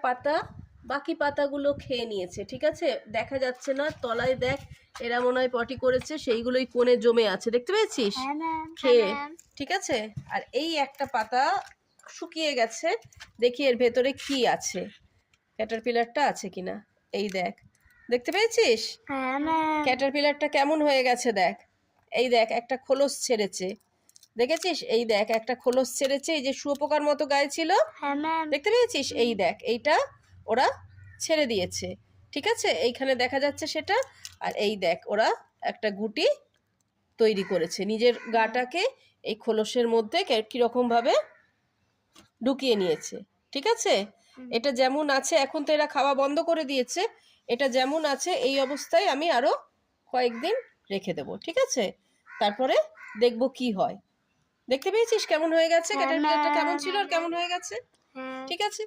পাতা বাকি পাতাগুলো খেয়ে নিয়েছে, ঠিক আছে? দেখা যাচ্ছে না, তলায় দেখ এরা মনে হয় পটি করেছে, সেইগুলোই কোণে জমে আছে, দেখতে পেয়েছিস খেয়ে, ঠিক আছে? আর এই একটা পাতা শুকিয়ে গেছে, দেখি এর ভেতরে কি আছে, ক্যাটারপিলারটা আছে কিনা। এই দেখ, দেখতে পেয়েছিস ক্যাটারপিলারটা কেমন হয়ে গেছে, দেখ এই দেখ একটা খোলস ছেড়েছে, দেখেছিস? এই দেখ একটা খোলস ছেড়েছে, এই যে শুয়োপোকার মতো গায়ে ছিল, দেখতে পেয়েছিস? এই দেখ এইটা ওরা ছেড়ে দিয়েছে, ঠিক আছে? এইখানে দেখা যাচ্ছে সেটা। আর এই দেখ ওরা একটা গুটি তৈরি করেছে নিজের গাটাকে এই খোলসের মধ্যে কিরকম ভাবে ঢুকিয়ে নিয়েছে, ঠিক আছে? এটা যেমন আছে, এখন তো এরা খাওয়া বন্ধ করে দিয়েছে, এটা যেমন আছে এই অবস্থায় আমি আরো কয়েকদিন রেখে দেবো, ঠিক আছে? তারপরে দেখবো কি হয়। দেখতে পেয়েছিস কেমন হয়ে গেছে ক্যাটারপিলারটা, কেমন ছিল আর কেমন হয়ে গেছে, ঠিক আছে?